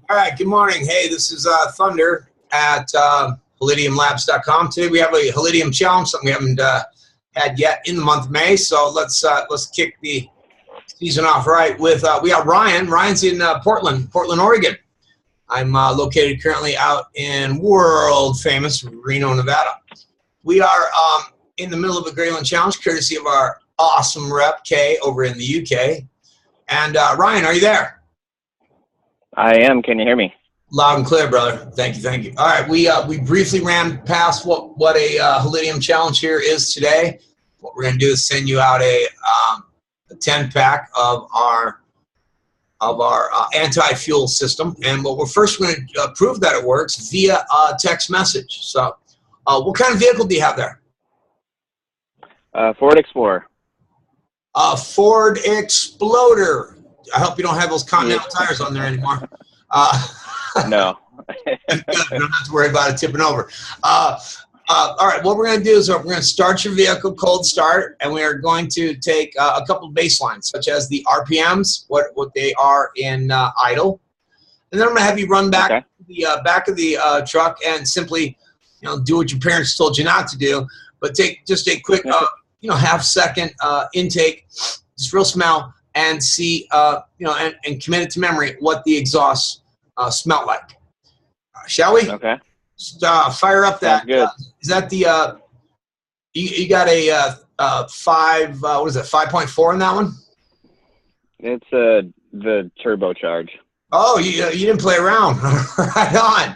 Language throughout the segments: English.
All right, good morning. Hey, this is Thunder at HolidiumLabs.com. Today we have a Holidium challenge, something we haven't had yet in the month of May. So let's kick the season off right with we got Ryan. Ryan's in Portland, Oregon. I'm located currently out in world famous Reno, Nevada. We are in the middle of a Greyland challenge, courtesy of our awesome rep Kay over in the UK. And Ryan, are you there? I am. Can you hear me? Loud and clear, brother. Thank you, thank you. All right, we briefly ran past what a Holidium challenge here is today. What we're going to do is send you out a 10-pack of our anti-fuel system, and what we're first going to prove that it works via text message. So, what kind of vehicle do you have there? Ford Explorer. Ford Exploder. I hope you don't have those Continental tires on there anymore. No. Good. You don't have to worry about it tipping over. All right, what we're going to do is we're going to start your vehicle cold start, and we are going to take a couple of baselines, such as the RPMs, what they are in idle, and then I'm going to have you run back to the back of the truck and simply, do what your parents told you not to do, but take just a quick, half-second intake, just real smell, and see, and commit it to memory what the exhaust smelled like. Shall we? Okay. Just, fire up that. Is that the? You got a 5.4 in that one? It's the turbocharge. Oh, you didn't play around. Right on.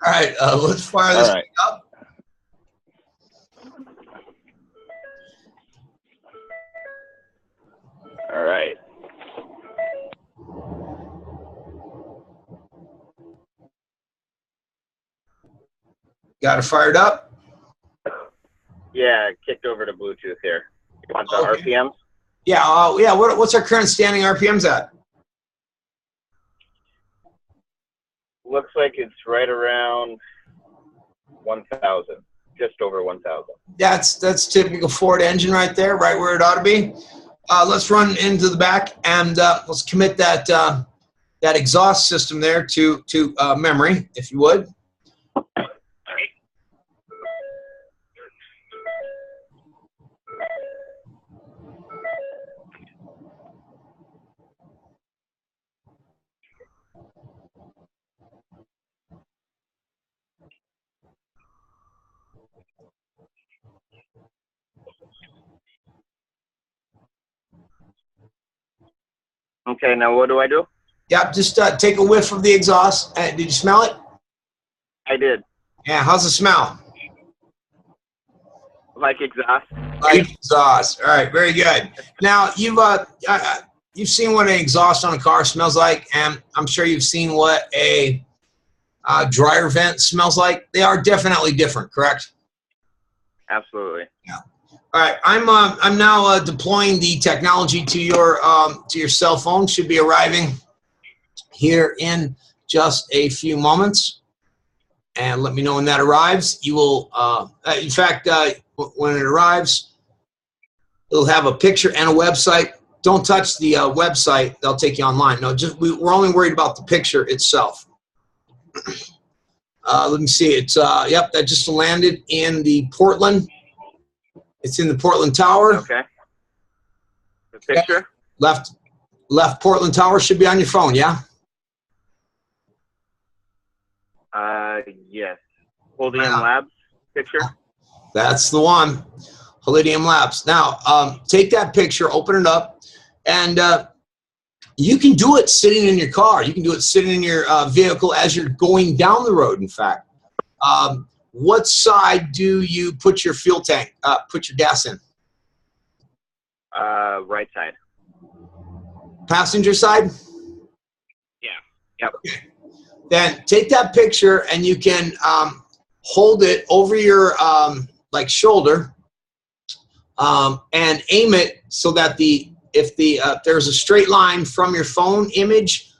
All right, let's fire this thing up. All right. Got it fired up? Yeah, kicked over to Bluetooth here. You want the RPMs? Yeah, yeah. What's our current standing RPMs at? Looks like it's right around 1,000, just over 1,000. That's typical Ford engine right there, right where it ought to be. Let's run into the back and let's commit that exhaust system there to memory, if you would. Okay, now what do I do? Yeah, just take a whiff of the exhaust. Did you smell it? I did. Yeah, how's it smell? Like exhaust. Like exhaust. All right, very good. Now you've seen what an exhaust on a car smells like, and I'm sure you've seen what a dryer vent smells like. They are definitely different, correct? Absolutely. Yeah. All right, I'm now deploying the technology to your cell phone. Should be arriving here in just a few moments, and let me know when that arrives. You will, in fact, when it arrives, it'll have a picture and a website. Don't touch the website; they'll take you online. No, we're only worried about the picture itself. Let me see. It's yep, that just landed in the Portland. It's in the Portland Tower. Okay. The picture? Left Portland Tower should be on your phone, yeah? Yes. Holidium Labs picture? That's the one. Holidium Labs. Now, take that picture, open it up, and you can do it sitting in your car. You can do it sitting in your vehicle as you're going down the road, in fact. What side do you put your fuel tank, put your gas in? Right side. Passenger side? Yeah. Yep. Okay. Then take that picture and you can hold it over your shoulder and aim it so that if there's a straight line from your phone image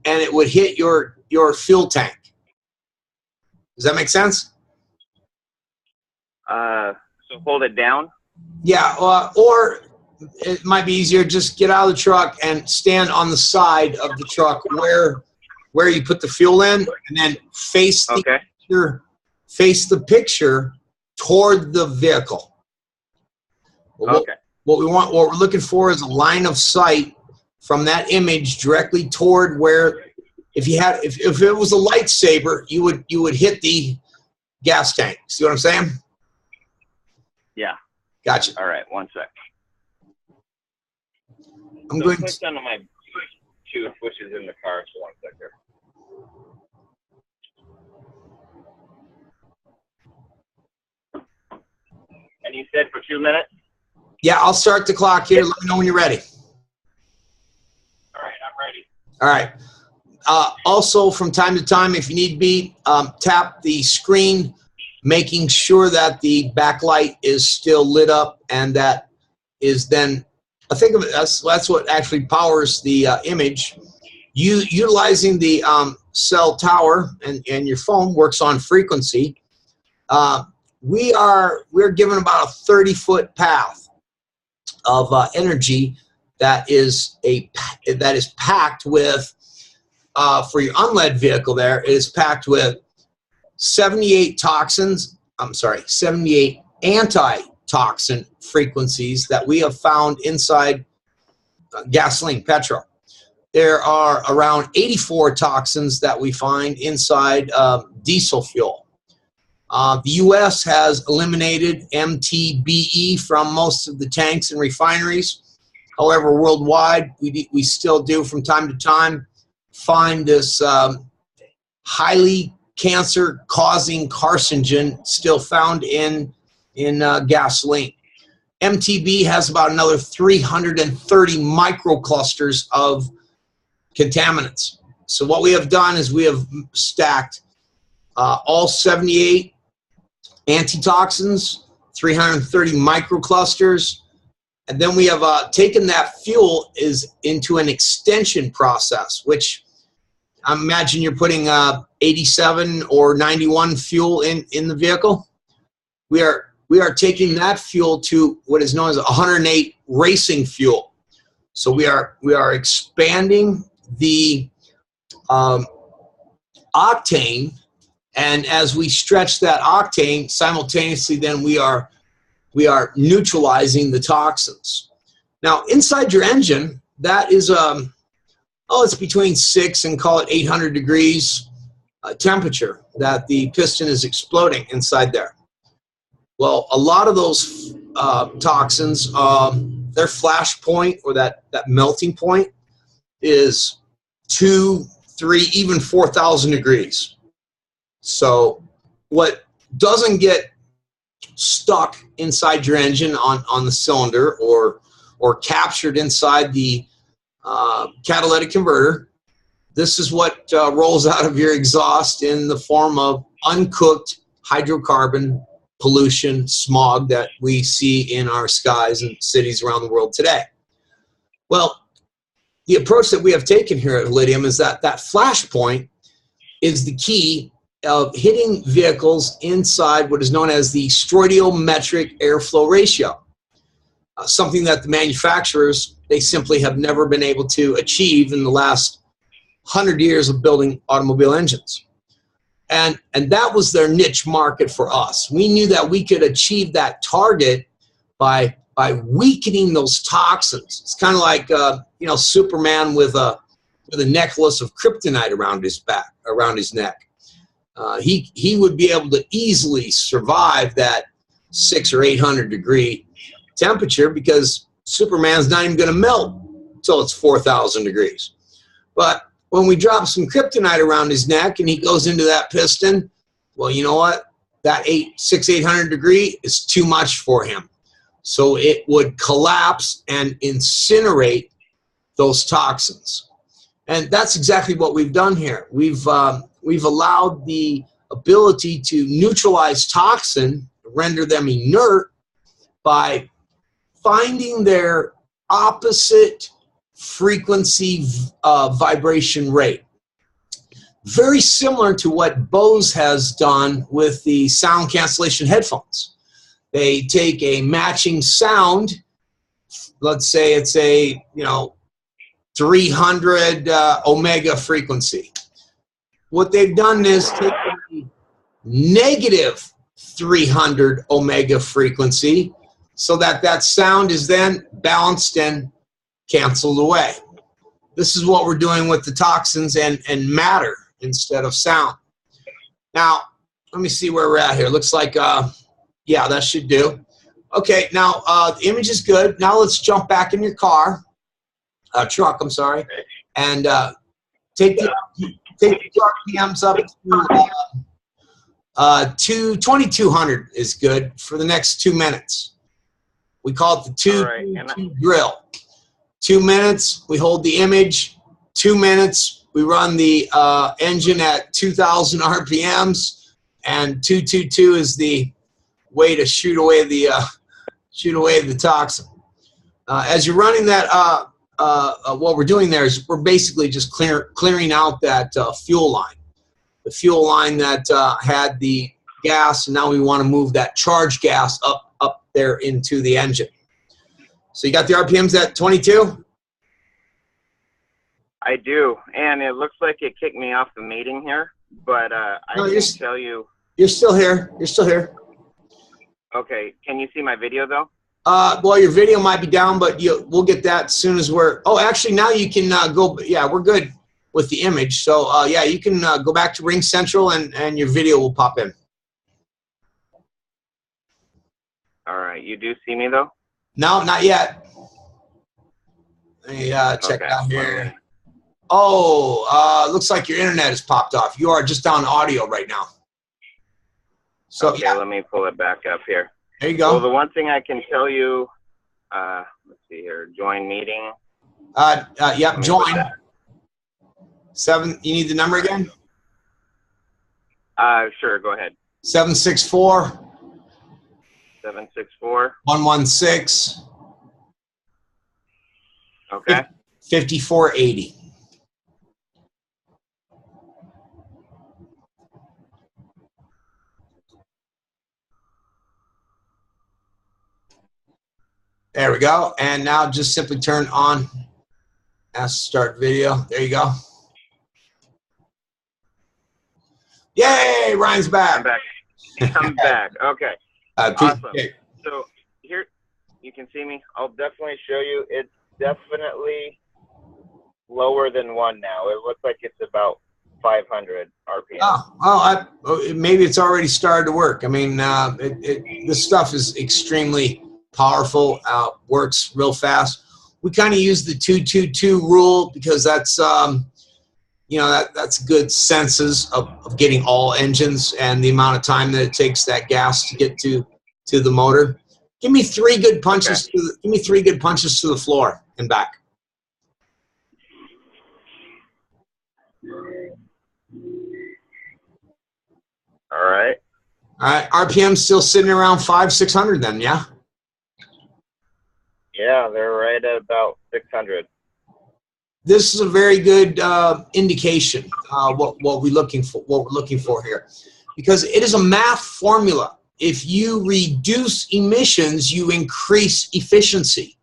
and it would hit your fuel tank. Does that make sense? So hold it down? Yeah, or it might be easier, just get out of the truck and stand on the side of the truck where where you put the fuel in, and then face the Okay. picture, face the picture toward the vehicle. Well, Okay. what we're looking for is a line of sight from that image directly toward where, if it was a lightsaber, you would hit the gas tank. See what I'm saying? Yeah. Gotcha. All right. One sec. I'm going click on my two switches in the car for 1 sec there. And you said for 2 minutes? Yeah, I'll start the clock here. Let me know when you're ready. All right, I'm ready. All right. Also, from time to time, if you need be, tap the screen, making sure that the backlight is still lit up, and that is then, I think of it, that's what actually powers the image. Utilizing the cell tower and your phone works on frequency. We're given about a 30-foot path of energy that is packed with, for your unlead vehicle there, it is packed with 78 anti-toxin frequencies that we have found inside gasoline, petrol. There are around 84 toxins that we find inside diesel fuel. The U.S. has eliminated MTBE from most of the tanks and refineries. However, worldwide, we still do from time to time find this highly cancer-causing carcinogen still found in gasoline. MTB has about another 330 microclusters of contaminants. So what we have done is we have stacked all 78 antitoxins, 330 microclusters, and then we have taken that fuel into an extension process, which I imagine you're putting 87 or 91 fuel in the vehicle. We are taking that fuel to what is known as 108 racing fuel. So we are expanding the octane, and as we stretch that octane, simultaneously then we are neutralizing the toxins. Now inside your engine, that is it's between 6 and call it 800 degrees temperature that the piston is exploding inside there. Well, a lot of those toxins, their flash point, or that melting point, is 2, 3, even 4,000 degrees. So what doesn't get stuck inside your engine on the cylinder or captured inside the catalytic converter, this is what rolls out of your exhaust in the form of uncooked hydrocarbon pollution, smog that we see in our skies and cities around the world today. Well, the approach that we have taken here at Holidium is that flash point is the key of hitting vehicles inside what is known as the stoichiometric airflow ratio, something that the manufacturers, they simply have never been able to achieve in the last 100 years of building automobile engines. And that was their niche market for us. We knew that we could achieve that target by weakening those toxins. It's kind of like Superman with a necklace of kryptonite around his back, around his neck. He would be able to easily survive that 600 or 800 degree temperature, because Superman's not even going to melt until it's 4,000 degrees. But when we drop some kryptonite around his neck and he goes into that piston, well, you know what? That 800 degree is too much for him. So it would collapse and incinerate those toxins. And that's exactly what we've done here. We've allowed the ability to neutralize toxin, render them inert, by finding their opposite frequency vibration rate. Very similar to what Bose has done with the sound cancellation headphones. They take a matching sound, let's say it's a 300 omega frequency. what they've done is take the negative 300 omega frequency so that that sound is then balanced and canceled away. This is what we're doing with the toxins and matter instead of sound. Now, let me see where we're at here. Looks like, yeah, that should do. Okay, now the image is good. Now let's jump back in your car, truck, I'm sorry, and take the RPMs up to 2200 is good for the next 2 minutes. We call it the two drill. 2 minutes, we hold the image. 2 minutes, we run the engine at 2000 RPMs, and 222 is the way to shoot away the toxin. As you're running that, what we're doing there is we're basically just clearing out that fuel line. The fuel line that had the gas, and now we want to move that charged gas up there into the engine. So you got the RPMs at 22? I do, and it looks like it kicked me off the meeting here, but I can tell you. You're still here. You're still here. Okay, can you see my video though? Well, your video might be down, but we'll get that as soon as we're. Oh, actually, now you can go. Yeah, we're good with the image. So yeah, you can go back to Ring Central, and your video will pop in. All right, you do see me though? No, not yet. Let me check it out here. Oh, looks like your internet has popped off. You are just on audio right now. So okay, yeah, let me pull it back up here. There you go. Well, the one thing I can tell you, let's see here, join meeting. Yep, join. 7. You need the number again? Sure, go ahead. 764. 764. 116. Okay. 5480. There we go. And now just simply turn on ask start video. There you go. Yay, Ryan's back. I'm back. I'm back. Okay. Awesome. So here you can see me. I'll definitely show you. It's definitely lower than 1 now. It looks like it's about 500 RPM. Maybe it's already started to work. I mean, this stuff is extremely powerful, works real fast. We kind of use the 222 rule because that's you know, that's good senses of getting all engines and the amount of time that it takes that gas to get to the motor. Give me 3 good punches. Okay. Give me 3 good punches to the floor and back. All right. All right. RPM still sitting around 500-600 then, yeah? Yeah, they're right at about 600. This is a very good indication what we're looking for here, because it is a math formula. If you reduce emissions, you increase efficiency.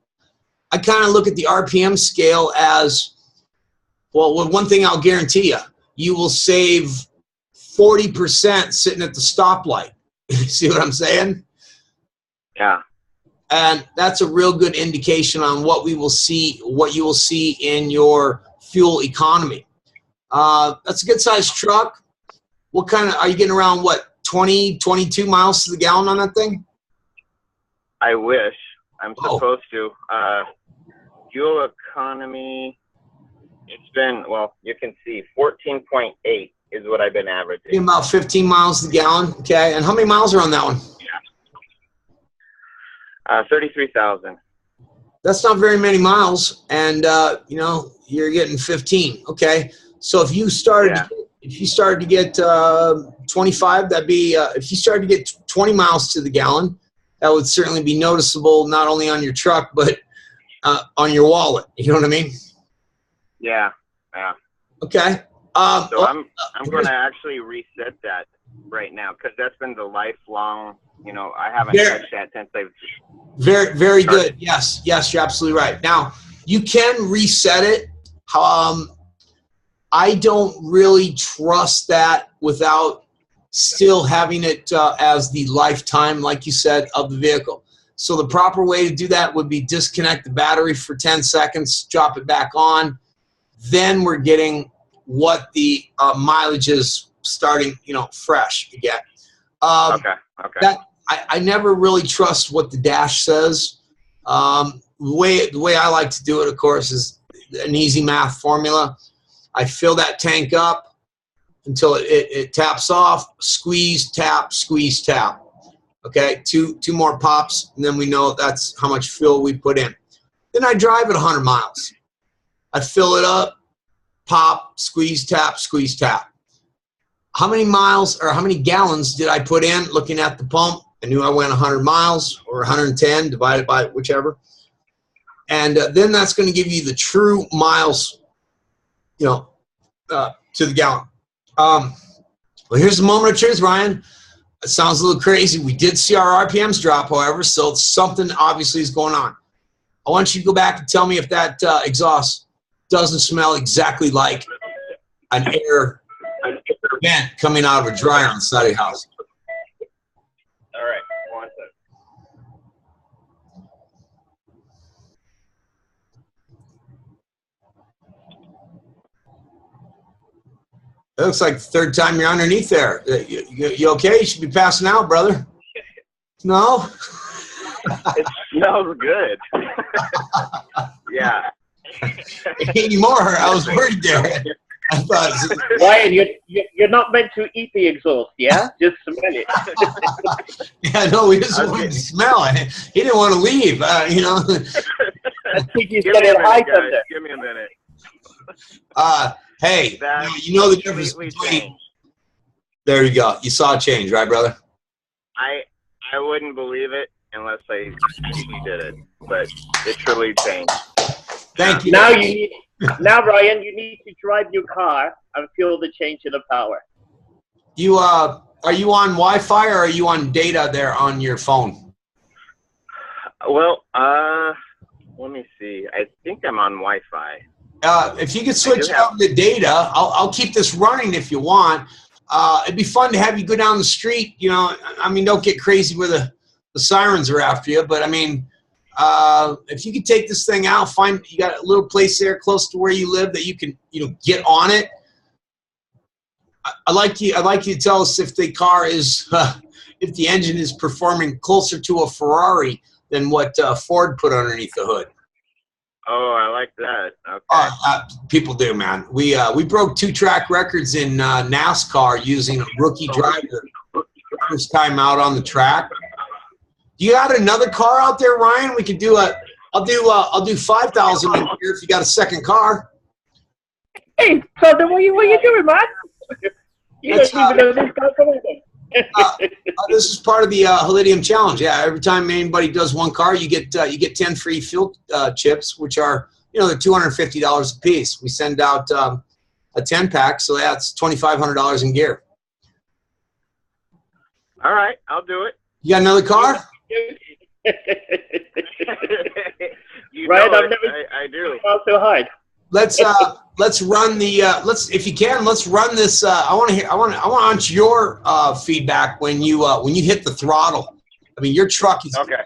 I kind of look at the RPM scale as, well, one thing I'll guarantee you, you will save 40% sitting at the stoplight. See what I'm saying? Yeah. And that's a real good indication on what we will see, what you will see in your fuel economy. That's a good sized truck. What kind of, are you getting around what, 20, 22 miles to the gallon on that thing? I wish. I'm supposed to. Fuel economy, it's been, well, you can see 14.8 is what I've been averaging. About 15 miles to the gallon. Okay. And how many miles are on that one? 33,000. That's not very many miles, and you know, you're getting 15. Okay, so if you started, to get 25, that'd be if you started to get 20 miles to the gallon, that would certainly be noticeable not only on your truck but on your wallet. You know what I mean? Yeah. Yeah. Okay. So I'm going to actually reset that right now because that's been the lifelong. You know, I haven't touched that since I've. Very, very good. Yes, yes, you're absolutely right. Now, you can reset it. I don't really trust that without still having it as the lifetime, like you said, of the vehicle. So the proper way to do that would be disconnect the battery for 10 seconds, drop it back on. Then we're getting what the mileage is starting, fresh again. Okay. I never really trust what the dash says. The way I like to do it, of course, is an easy math formula. I fill that tank up until it taps off, squeeze, tap, squeeze, tap. Okay, two more pops, and then we know that's how much fuel we put in. Then I drive at 100 miles. I fill it up, pop, squeeze, tap, squeeze, tap. How many miles or how many gallons did I put in looking at the pump? I knew I went 100 miles or 110 divided by whichever. And then that's going to give you the true miles, to the gallon. Well, here's the moment of truth, Ryan. It sounds a little crazy. We did see our RPMs drop, however, so something obviously is going on. I want you to go back and tell me if that exhaust doesn't smell exactly like an air vent coming out of a dryer on the side of your house. All right, 1 second. It looks like the third time you're underneath there. You okay? You should be passing out, brother. No? It smells good. Yeah. Anymore, I was worried there. I thought, Ryan, you're not meant to eat the exhaust, yeah? Just smell it. Yeah, no, we just wanted to smell it. He didn't want to leave, I think he's Give me getting a high minute, guys. under. Give me a minute. Hey, you know the difference between. There you go. You saw a change, right, brother? I wouldn't believe it unless I actually did it, but it truly changed. Thank you. Now, Ryan, you need to drive your car and feel the change in the power. You are you on Wi-Fi or are you on data there on your phone? Well, let me see. I think I'm on Wi-Fi. If you could switch out the data, I'll keep this running if you want. It'd be fun to have you go down the street. I mean, don't get crazy where the sirens are after you, but I mean, if you could take this thing out, you got a little place there close to where you live that you can, get on it. I'd like you to tell us if the car is, if the engine is performing closer to a Ferrari than what Ford put underneath the hood. Oh, I like that. Okay. People do, man. We broke 2-track records in NASCAR using a rookie driver first time out on the track. You got another car out there, Ryan? We could do I'll do 5,000 in here if you got a second car. Hey, brother, what are you doing, man? You don't even know this guy's coming. This is part of the Holidium challenge. Yeah, every time anybody does one car, you get 10 free fuel chips, which are they're $250 a piece. We send out a 10-pack, so that's $2,500 in gear. All right, I'll do it. You got another car? Right, I do. Also hide. Let's run the if you can, let's run this. I want your feedback when you hit the throttle. I mean, your truck is okay.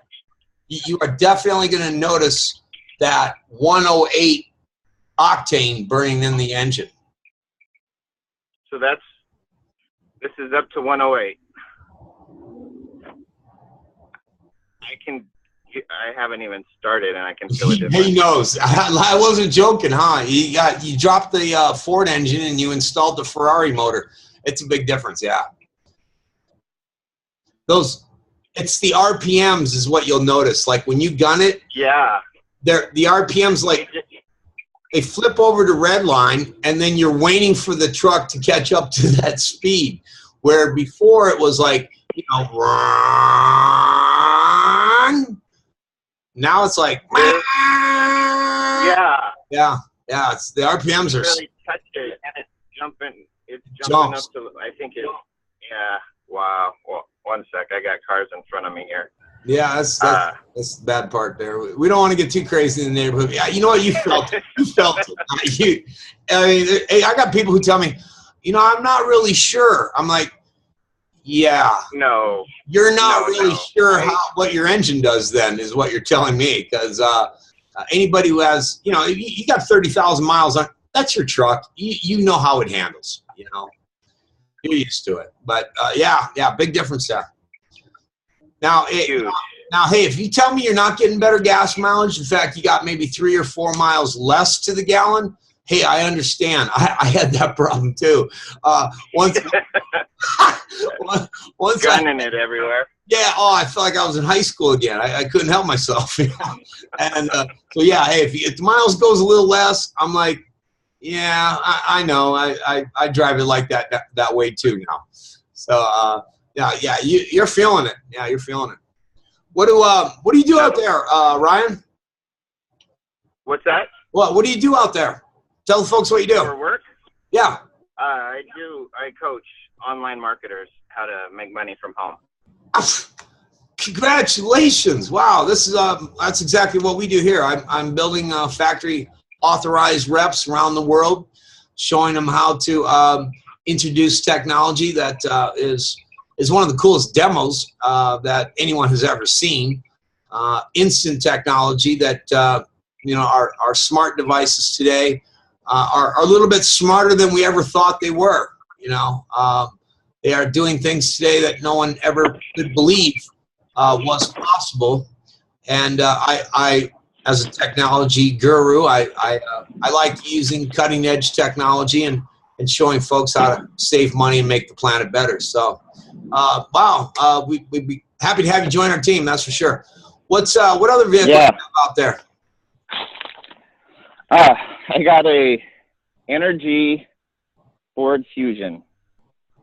You are definitely going to notice that 108 octane burning in the engine. So this is up to 108. I haven't even started, and I can feel it. He knows. I wasn't joking, huh? You dropped the Ford engine and you installed the Ferrari motor. It's a big difference, yeah. It's the RPMs is what you'll notice. Like when you gun it, yeah, the RPMs they flip over to red line, and then you're waiting for the truck to catch up to that speed. Where before it was like run. Now it's like, yeah. It's the RPMs are really touch it, and it's jumping up to. I think it's Wow. Well, one sec. I got cars in front of me here. Yeah, that's That's the bad part there. We don't want to get too crazy in the neighborhood. Yeah, you know what? You felt it. You felt it. I mean, hey, I got people who tell me, I'm not really sure. I'm like, yeah. No. You're not really sure what your engine does then is what you're telling me. Because anybody who has, you got 30,000 miles on, that's your truck. You know how it handles, You're used to it. But, yeah, big difference there. Now, hey, if you tell me you're not getting better gas mileage, in fact, you got maybe 3 or 4 miles less to the gallon, hey, I understand. I had that problem too. Once gunning it everywhere. Yeah. Oh, I felt like I was in high school again. I couldn't help myself. And so yeah, hey, if the miles goes a little less, I'm like, yeah, I know. I drive it like that way too now. So yeah, you're feeling it. Yeah, you're feeling it. What do you do out there, Ryan? What's that? What do you do out there? Tell the folks what you do. For work? Yeah. I coach online marketers how to make money from home. Congratulations! Wow, this is that's exactly what we do here. I'm building factory authorized reps around the world, showing them how to introduce technology that is one of the coolest demos that anyone has ever seen. Instant technology that our smart devices today are a little bit smarter than we ever thought they were. They are doing things today that no one ever could believe was possible. And I, as a technology guru, I like using cutting edge technology and showing folks how to save money and make the planet better. So, wow, we'd be happy to have you join our team. That's for sure. What other vehicles do you have out there? I got a Energy Ford Fusion.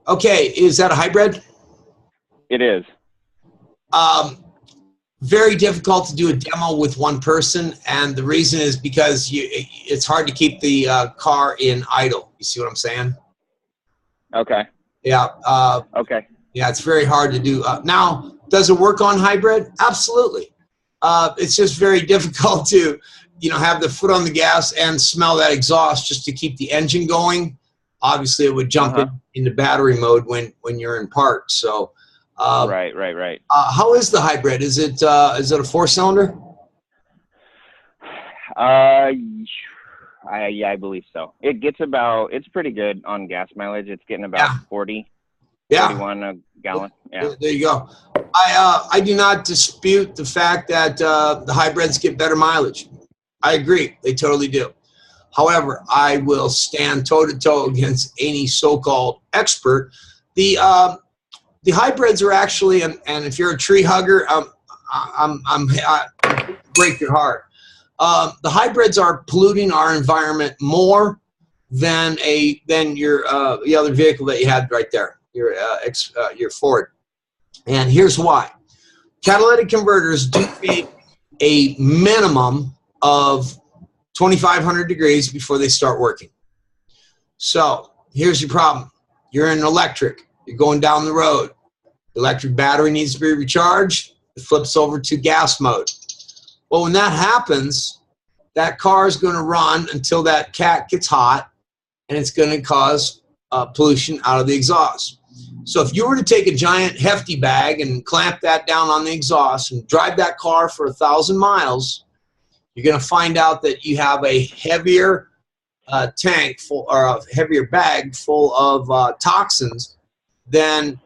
Okay, is that a hybrid? It is. Very difficult to do a demo with one person, and the reason is because it's hard to keep the car in idle. You see what I'm saying? Okay. Yeah. Okay. Yeah, it's very hard to do. Now, does it work on hybrid? Absolutely. It's just very difficult to, have the foot on the gas and smell that exhaust just to keep the engine going. Obviously, it would jump into battery mode when you're in park. So, right. How is the hybrid? Is it a 4-cylinder? Yeah, I believe so. It's pretty good on gas mileage. It's getting about 40, 41 a gallon. Yeah. There you go. I do not dispute the fact that the hybrids get better mileage. I agree. They totally do. However, I will stand toe-to-toe against any so-called expert. The hybrids are actually, and if you're a tree hugger, I break your heart. The hybrids are polluting our environment more than your the other vehicle that you had right there, your Ford. And here's why. Catalytic converters do take a minimum of 2,500 degrees before they start working. So here's your problem. You're in electric. You're going down the road. The electric battery needs to be recharged. It flips over to gas mode. Well, when that happens, that car is going to run until that cat gets hot, and it's going to cause pollution out of the exhaust. So if you were to take a giant hefty bag and clamp that down on the exhaust and drive that car for 1,000 miles, you're going to find out that you have a heavier tank full, or a heavier bag full of toxins than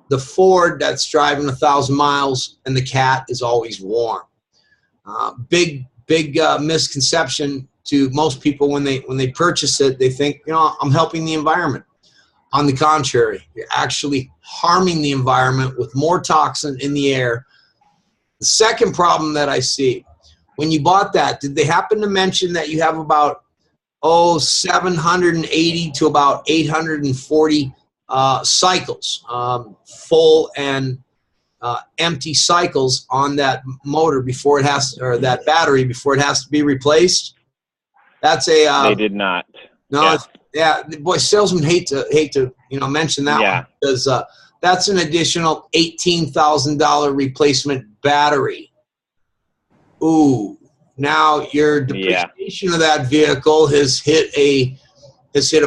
the Ford that's driving 1,000 miles and the cat is always warm. Big misconception to most people when they purchase it. They think, I'm helping the environment. On the contrary, you're actually harming the environment with more toxin in the air. The second problem that I see, when you bought that, did they happen to mention that you have about 780 to about 840 cycles, full and empty cycles on that motor before it has to, or that battery before it has to be replaced? That's a they did not. No, boy, salesmen hate to mention that one, because that's an additional $18,000 replacement battery ooh, now your depreciation of that vehicle has hit a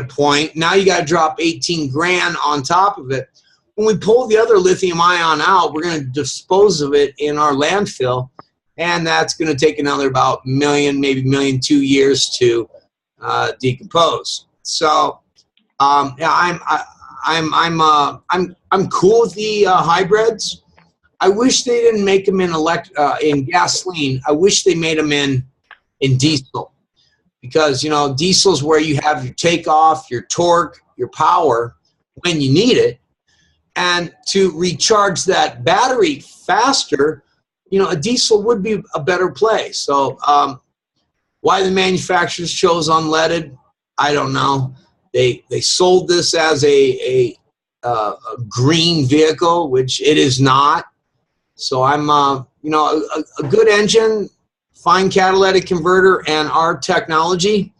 point. Now you got to drop 18 grand on top of it. When we pull the other lithium ion out, we're going to dispose of it in our landfill, and that's going to take another about million, maybe 1.2 years to decompose. So, yeah, I'm cool with the hybrids. I wish they didn't make them in gasoline. I wish they made them in diesel, because, you know, diesel is where you have your takeoff, your torque, your power when you need it. And to recharge that battery faster, you know, a diesel would be a better play. So why the manufacturers chose unleaded, I don't know. They sold this as a green vehicle, which it is not. So I'm, you know, a good engine, fine catalytic converter, and our technology.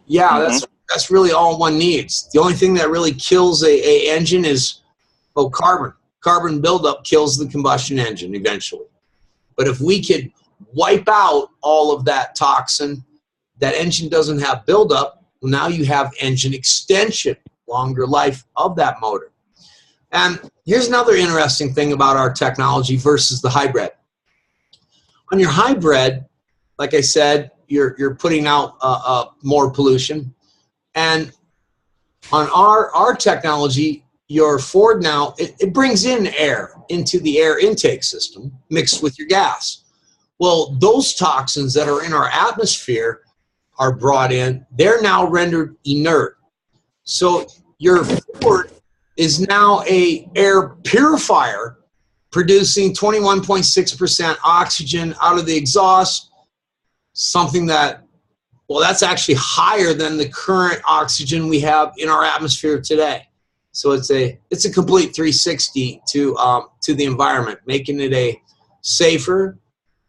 Yeah, that's really all one needs. The only thing that really kills a engine is, well, carbon. Carbon buildup kills the combustion engine eventually. But if we could wipe out all of that toxin, that engine doesn't have buildup, well, now you have engine extension, longer life of that motor. And here's another interesting thing about our technology versus the hybrid. On your hybrid, like I said, you're putting out more pollution. And on our technology, your Ford now, it brings in air into the air intake system mixed with your gas. Well, those toxins that are in our atmosphere are brought in. They're now rendered inert. So your Ford is now a air purifier, producing 21.6% oxygen out of the exhaust, something that, well, that's actually higher than the current oxygen we have in our atmosphere today. So it's a complete 360 to the environment, making it a safer,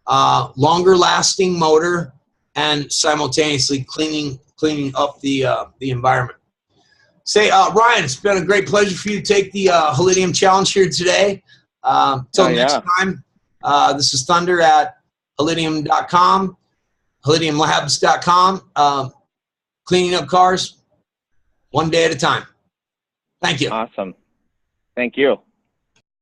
longer lasting motor, and simultaneously cleaning up the environment. Say, Ryan, it's been a great pleasure for you to take the Holidium Challenge here today. Till next time, this is Thunder at Holidium.com, HolidiumLabs.com, cleaning up cars one day at a time. Thank you. Awesome. Thank you.